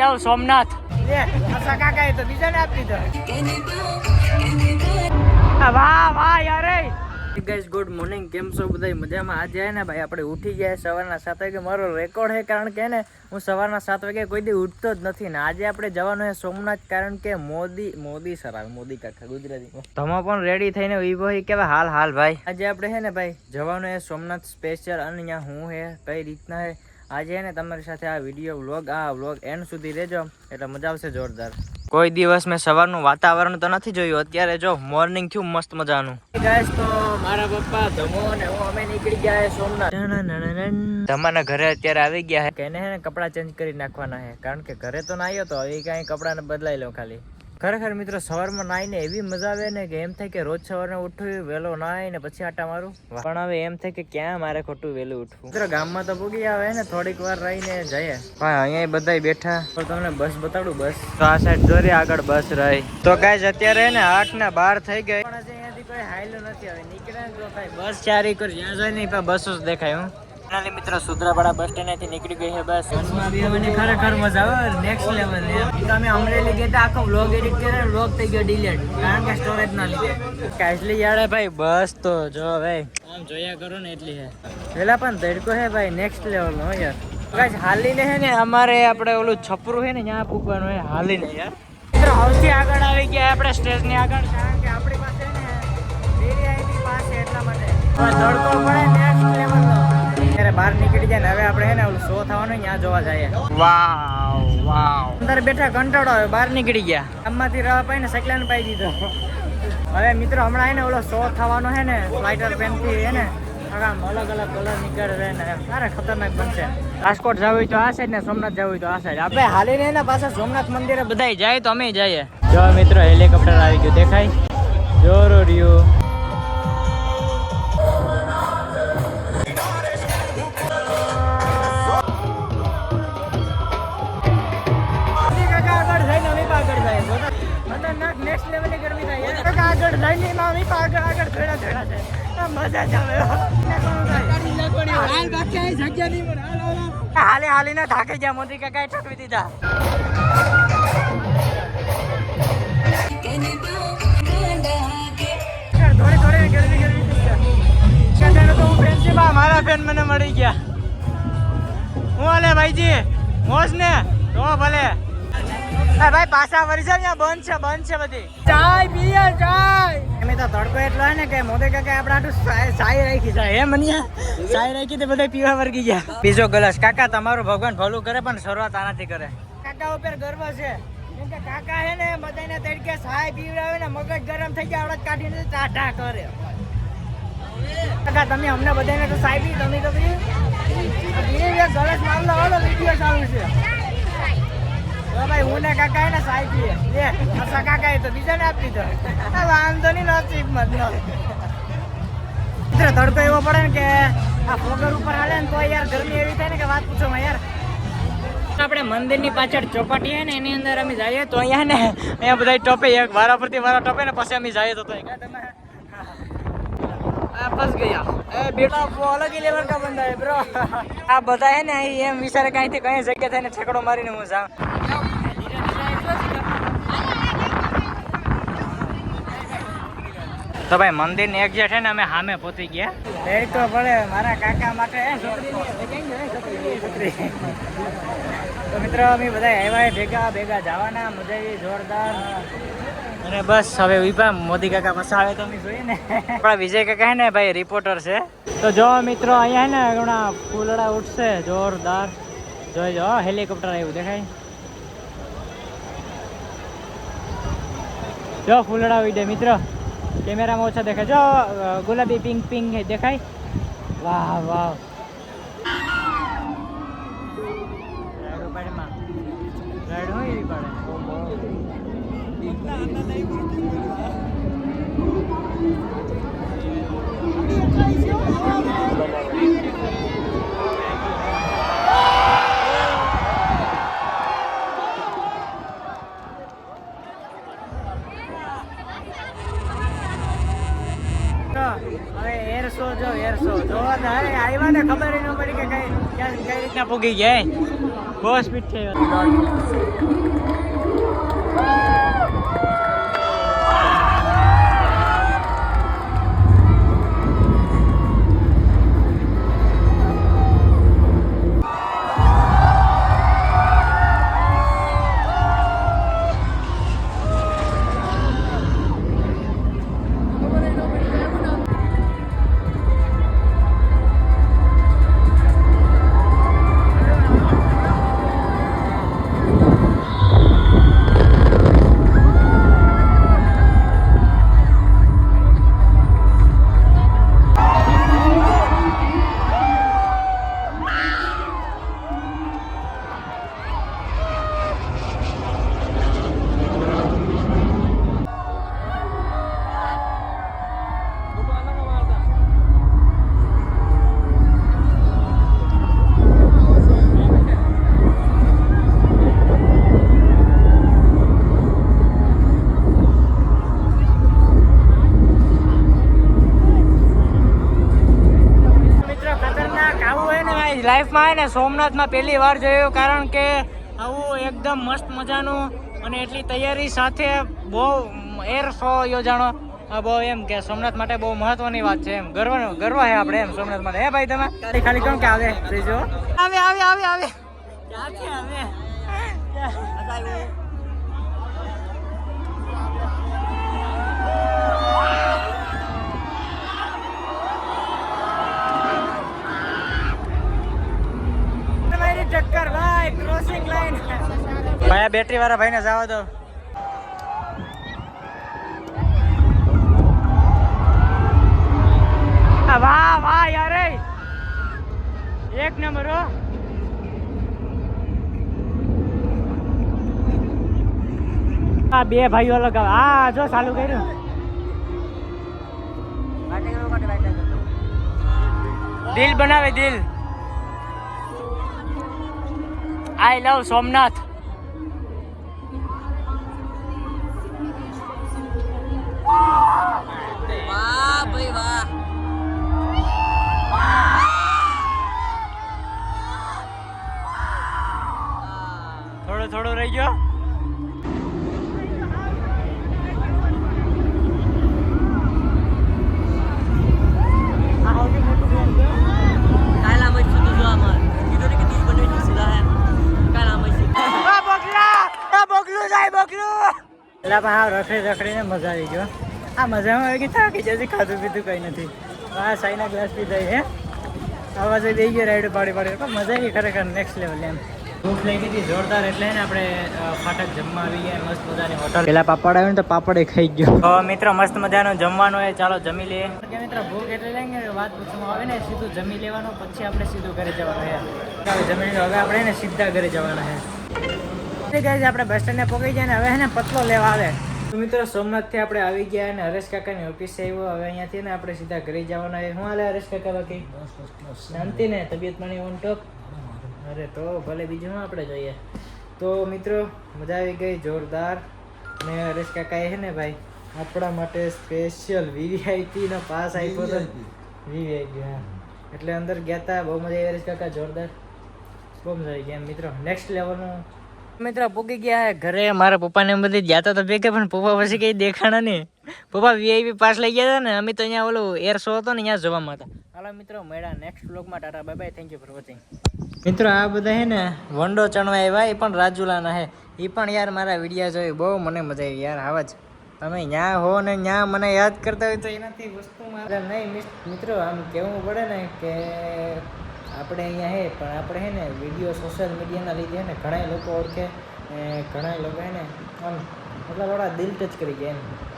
Final Somnath. વાહ વાહ યાર. ગાઈસ ગુડ મોર્નિંગ, કેમ છો બધા મજામાં? આજે હે ને ભાઈ આપણે ઉઠી ગયા સવારના 7 વાગે. મારો રેકોર્ડ છે કારણ કે ને હું સવારના 7 વાગે કોઈ દી ઉઠતો જ નથી ને આજે આપણે જવાનું છે સોમનાથ કારણ કે મોદી સર આવે, મોદી કાકા ગુજરાતીમાં. તમે પણ રેડી થઈને ઉભો હોય કેવા હાલ ભાઈ. આજે આપણે હે ને ભાઈ જવાનું છે સોમનાથ સ્પેશિયલ અને અહીંયા હું હે કઈ રીતના હે આજે હે ને તમારી સાથે આ વિડીયો વ્લોગ એન્ડ સુધી રહેજો એટલે મજા આવશે જોરદાર. કોઈ દિવસ મેં સવારનું વાતાવરણ તો નથી જોયું, અત્યારે જો મોર્નિંગ થયું મસ્ત મજાનું. ગાઈસ તો મારા પપ્પા ધમો ને હું અમે નીકળી ગયા છે સોમનાથ. તમારા ઘરે અત્યારે આવી ગયા છે કે એને હે ને કપડા ચેન્જ કરી નાખવાના છે કારણ કે ઘરે તો નાહ્યો તો હવે કઈ કપડાને બદલાઈ લો ખાલી. ખરેખર મિત્રો સવારમાં નાહીને એવી મજા આવે ને કે એમ થાય કે રોજ સવારે ઉઠવું વહેલો નાય ને પછી આટા મારું, પણ હવે એમ થાય કે ક્યાં મારે ખોટું વહેલું ઉઠવું. મિત્રો ગામમાં તો પૂગી આવે ને થોડીક વાર રહીને જઈએ. હા અહીંયા બધા બેઠા તો તમને બસ બતાડું. બસ તો આ સાઈડ જોરી આગળ બસ રહી તો ગાઈસ અત્યારે ને 8:12 થઈ ગઈ પણ અહીંયાથી કોઈ હાઈલું નથી. હવે નીકળે ને તો થાય બસ ચારી કર જ્યાં જાય ને બસ જ દેખાય. હું ફાઇનલી મિત્રો સુત્રાપાડા બસ સ્ટેન્ડ થી નીકળી ગઈ છે બસ. બસમાં બી મને ખરેખર મજા આવે, નેક્સ્ટ લેવલ. તો અમે અમરેલી ગયા આખો વ્લોગ એડિટ કર્યો, વ્લોગ થઈ ગયો ડિલીટ કારણ કે સ્ટોરેજ ના લીધે. કાચલી યાર ભાઈ બસ તો જો ભાઈ આમ જોયા કરો ને એટલી છે પેલા પણ ધડકો છે ભાઈ નેક્સ્ટ લેવલ નો યાર. ગાઈસ હાલીને હે ને અમારે આપણે ઓલું છપરું છે ને ત્યાં પૂકવાનું હોય હાલીને યાર. મિત્રો સૌથી આગળ આવી ગયા આપણે સ્ટેજ ની આગળ કારણ કે આપણી પાસે ને વીઆઈપી પાસ છે એટલા માટે ધડકો પડે નેક્સ્ટ લેવલ નો. ત્યારે બહાર નીકળી જાય ને હવે આપણે હે ને ઓલું શો થવાનું ત્યાં જોવા જઈએ. વાવ અંદર બેઠા કંટાળો આવે, બહાર નીકળી ગયા આમમાંથી રવા પાઈને સકલાને પાઈ દીધો. હવે મિત્રો હમણાં હે ને ઓલો શો થવાનો હે ને ફ્લાઇટર પેન થી હે ને આમ અલગ અલગ કલર નીકળે ને સારા ખતરનાક બનશે. રાજકોટ જવું હોય તો આ સાઈડ ને સોમનાથ જવું હોય તો આ સાઈડ. આપણે હાલીને એના પાછા સોમનાથ મંદિરે બધા જાય તો અમે જઈએ. જો મિત્રો હેલિકોપ્ટર આવી ગયું દેખાય જોરો રહ્યું. નેક્સ્ટ લેવલ ની ગરમી થાય આગળ જઈને આગળ થોડા થાય મજા જ આવે. હાલી ના થાકી ગયા મોદી કાકા ઠકવી દીધા. થોડી ગરમી તો હું પ્રિન્સિપલ મારા ફેન મને મળી ગયા. હું હાલે ભાઈજી મોજ ને તો ભલે ભાઈ પાછા વરી જાય બંધ છે બધી. ચાય પીએ ચાય. એમ તો તડકો એટલો હે ને કે મોદી કાકા આપણે આટલું ચાય રાખી જાય હે મનિયા. ચાય રાખી તે બધા પીવા વર્ગી ગયા. બીજો ગ્લાસ. કાકા તમારું ભગવાન ભલું કરે પણ શરૂઆત આનાથી કરે. કાકા ઉપર ગર્વ છે કેમ કે કાકા હે ને બધાને તડકે ચાય પીવડાવે ને મગજ ગરમ થઈ ગયા અડદ કાઢીને ટાઢા કરે. કાકા તમે અમને બધાને તો ચાય પી તમે તો પી ગળસ મારલો વાળો વિડીયો ચાલુ છે. ભાઈ હું ને કાકા ને સાઈ પીએ કાકા તો બીજા ને આપી દો વાંધો નહીં નસીબ મત મિત્રો. તડકો એવો પડે ને કે આ ફોગર ઉપર હાલે ને તો યાર ગરમી એવી થાય ને કે વાત પૂછો યાર. આપણે મંદિરની પાછળ ચોપાટી હે ને એની અંદર અમે જઈએ તો અહીંયા બધા ટોપે એક વારા પરથી વારા ટોપે ને પછી અમે જઈએ તો તમે ફસ ગયા બેટા અલગ લેવલ કા બંદા હે બ્રો. આ બધા હે ને એમ વિચારે કઈ થી કઈ જગ્યા થઈને ઠેકડો મારીને હું જાઉં. તો ભાઈ મંદિર ની એક્ઝેક્ટ છે ને અમે સામે પહોંચી ગયા. એ તો ભલે મારા કાકા માટે તો મિત્રો અમે બધા આવ્યા ભેગા જવાના મજા આવી જોરદાર. અને બસ હવે વિભા મોદી કાકા પાસે આવે તો અમે જોઈએ ને. આપણા વિજય કાકા હે ને ભાઈ રિપોર્ટર છે. તો જો મિત્રો અહીંયા હે ને ઘણા ફૂલડા ઉઠશે જોરદાર. જોઈજો હેલિકોપ્ટર આવ્યું દેખાય. જો ફૂલડા ઉડે મિત્રો કેમેરામાં ઓછા દેખાય. જો ગુલાબી પિંક દેખાય. વાહ રાઈડ હોય એવી પડે. હવે એર શો જો એર શો જોવા અરે આવ્યા ને ખબર ન પડી કે કઈ રીતના પૂગી ગયા બહુ સ્પીડ છે લાઈફમાં ને સોમનાથમાં પહેલી વાર જોયું કારણ કે આવું એકદમ મસ્ત મજાનું અને એટલી તૈયારી સાથે બહુ એર શો યોજાણો બહુ એમ કે સોમનાથ માટે બહુ મહત્વની વાત છે એમ ગર્વ છે આપણે એમ સોમનાથ માટે હે ભાઈ તમે ખાલી કેમ કે આવે જો આવે આવે આવે આવે ક્યાંથી આવે ચક્કર ભાઈ ક્રોસિંગ લાઈન ભાઈ બેટરી વાળા ભાઈને જવા દો વાહ વાહ યાર એક નંબર હો આ બે ભાઈઓ લગાવ હા જો ચાલુ કર્યું દિલ બનાવે દિલ આઈ લવ સોમનાથ વાહ ભાઈ વાહ થોડો રહી ગયો રખડીને મજા આવી ગયો આ મજામાં આવી ગઈ થાકી જશે ખાધું પીધું કઈ નથી આ સાઈના ગ્લાસ પીધા હે આવાજ દઈ ગયો રાઈડ પાડી પણ મજા આવી ખરેખર નેક્સ્ટ લેવલ એમ ભૂખ લઈ ગઈ જોરદાર એટલે ને આપણે ફાટક જમવા આવી ગયા મસ્ત મજાની હોટલ પેલા પાપડ આવ્યો ને તો પાપડ ખાઈ ગયો તો મિત્રો મસ્ત મજાનું જમવાનું હોય ચાલો જમી લઈએ મિત્રો ભૂખ એટલે લઈને વાત પૂછવામાં આવે ને સીધું જમી લેવાનું પછી આપણે સીધું ઘરે જવાનું છે જમી હવે આપણે ને સીધા ઘરે જવાના છે આપણે બસ સ્ટેન્ડને પહોંચી જાય ને હવે ને પતલો લેવા આવે તો મિત્રો સોમનાથથી આપણે આવી ગયા અને હરેશ કાકાની ઓફિસ આવ્યો હવે અહીંયાથી ને આપણે સીધા ઘરે જવાના શું હાલે હરેશ કાકા બાકી શાંતિ ને તબિયત પાણી ઓન ટોપ અરે તો ભલે બીજું શું આપણે જોઈએ તો મિત્રો મજા આવી ગઈ જોરદાર અને હરેશ કાકાએ છે ને ભાઈ આપણા માટે સ્પેશિયલ વીવીઆઈપીનો પાસ આપ્યો હતો વીવીઆઈપી હા એટલે અંદર ગયા હતા બહુ મજા આવી હરેશ કાકા જોરદાર બહુ મજા આવી ગયા મિત્રો નેક્સ્ટ લેવલનું મિત્રો પૂગી ગયા ઘરે મારા પપ્પાને એમ બધી ગયા તો ભેગા પણ પપ્પા પછી કઈ દેખાણા નહીં પપ્પા વીઆઈપી પાસ લઈ ગયા હતા ને અમે તો અહીંયા ઓલું એર શો હતો ને અહીંયા જવામાં હતા હાલો મિત્રો મળ્યા નેક્સ્ટ બ્લોગમાં Tata bye bye thank you for watching મિત્રો આ બધા હે ને વંડો ચણવા આવ્યા એ પણ રાજુલાના હે એ પણ યાર મારા વિડીયો જોઈ બહુ મને મજા આવી યાર આવા જ તમે ન્યા હો ને ન્યા મને યાદ કરતા હોય તો એનાથી વસ્તુ મારે નહીં મિત્રો આમ કહેવું પડે ને કે આપણે અહીંયા હે પણ આપણે હે ને વિડીયો સોશિયલ મીડિયાના લીધે ને ઘણા લોકો ઓળખે ઘણા લોકો હે ને આમ મતલબ થોડા દિલ ટચ કરી ગયા એમ